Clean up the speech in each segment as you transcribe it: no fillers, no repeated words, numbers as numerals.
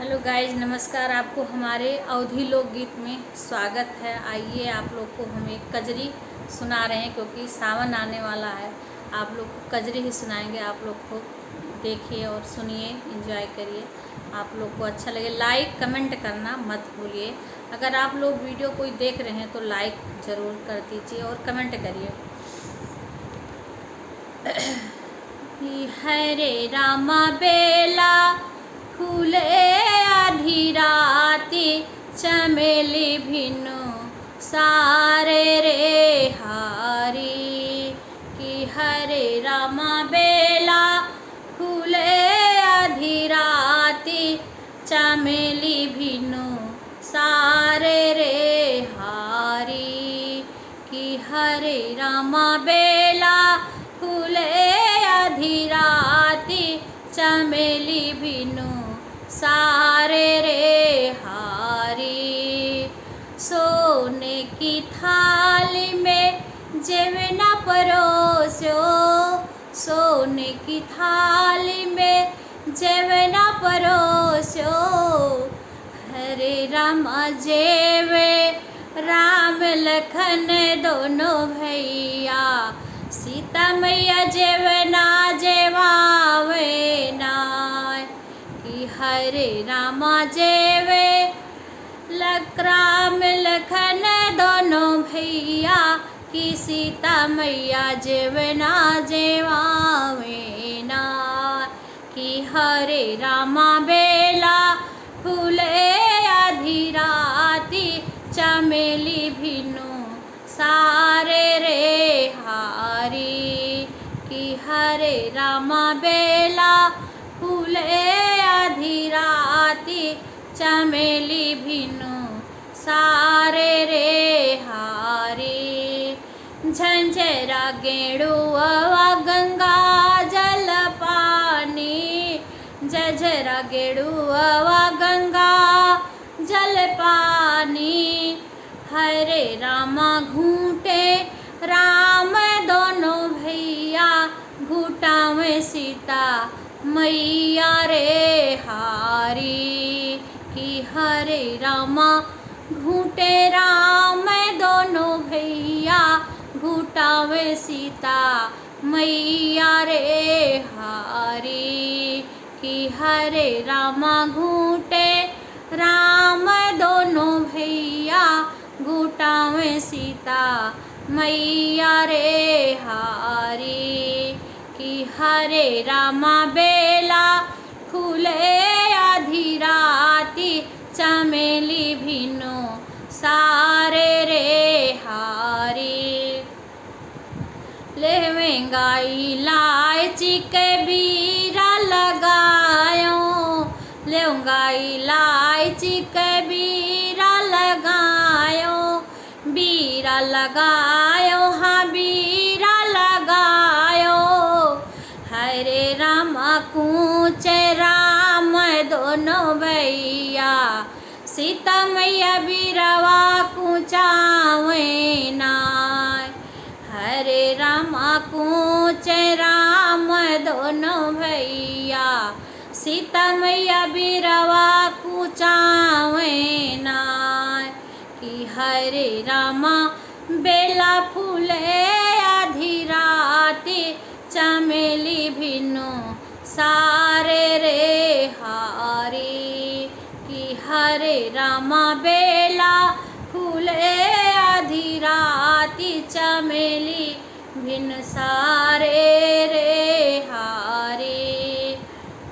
Hello guys, नमस्कार। आपको हमारे अवधी लोकगीत में स्वागत है। आइए आप लोग को हम एक कजरी सुना रहे हैं क्योंकि सावन आने वाला है। आप लोग को कजरी ही सुनाएंगे। आप लोग को देखिए और सुनिए, एंजॉय करिए। आप लोग को अच्छा लगे लाइक कमेंट करना मत भूलिए। अगर आप लोग वीडियो कोई देख रहे हैं तो लाइक ज़रूर कर दीजिए और कमेंट करिए। हरे रामा बेला फूले आधी राती, चमेली भिनु सारे रे हारी। कि हरे रामा बेला फूले आधी राती, चमेली भिनु सारे रे हारी। कि हरे रामा बेला फूले आधी राती, चमेली भिनु सारे रे हारी। सोने की थाली में जेवना परोसो, सोने की थाली में जेवना परोसो। हरे रामा जेवे राम लखन दोनों भैया, सीता मैया जेवना जेवावे नाय। कि हरे रामा जेवे राम लखन दोनों भैया, कि सीता मैया जेवना जेवावे नाय। कि हरे रामा बेला फूले आधी राती, चमेली भिनु सारे रे हारी। कि हरे रामा बेला फूले आधी राती, चमेली भिनु सारे रे हारी। झंझरा गेड़ुआ गंगा जल पानी, झंझरा गेड़ुआ गंगा जल पानी। हरे रामा घूटे राम दोनों भैया, घूटा में सीता मैया रे हारी। कि हरे रामा घूटे राम दोनों भैया, घूटा में सीता मैया रे हारी। कि हरे रामा घूटे राम दोनों भैया, घूटा में सीता मैया रे हारी। कि हरे रामा बेला फूले आधी राती, चमेली भिनु सारे रे हारी। लेवेंगा इलायची के बीरा लगायो, लेऊंगा इलायची के बीरा लगायो। बीरा लगायो, हाँ बीरा लगायो। हरे रामा कूचे राम दोनों भैया, सीता मैया बीरवा कूचावे नाय। हरे रामा कूचे राम दोनों भैया, सीता मैया बीरवा कूचावे नाय। कि हरे रामा बेला फूले आधी राती, चमेली भिनु सारे रे हारी। कि हरे रामा बेला फूले आधी राती, चमेली भिनु सारे रे हारी।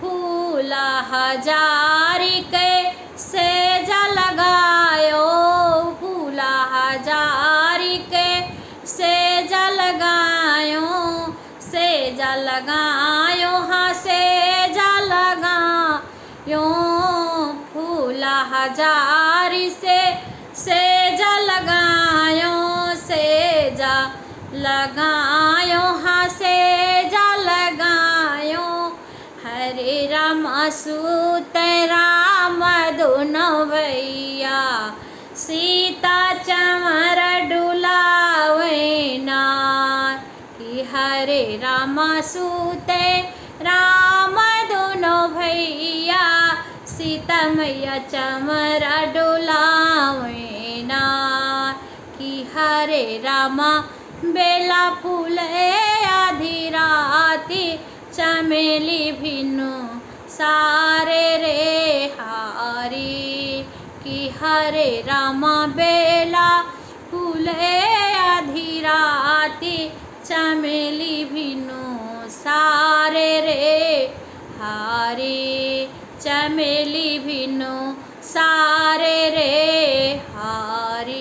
फूला हजारी के सेजा लगायो, फूला हजारी के सेजा लगायो। सेजा लगायो, हाँ सेजा लगायो। फूला हजारी से सेजा लगायो, सेजा लगायो, हाँ सेजा लगायो। हरे रामा सूत राम दोनों भैया, सीता चमर डुलावे नाय। कि हरे रामा सूते राम दोनों भैया, सीता मैया चमरा डोलावे ना कि हरे रामा बेला फूले आधी राती चमेली भिनु सारे रे हारी कि हरे रामा बेला फूले आधी राती चमेली भिनु सारे रे हारी चमेली भिनु सारे रे हारी।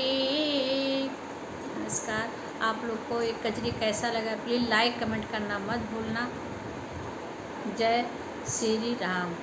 नमस्कार, आप लोग को एक कजरी कैसा लगा प्लीज़ लाइक कमेंट करना मत भूलना। जय श्री राम।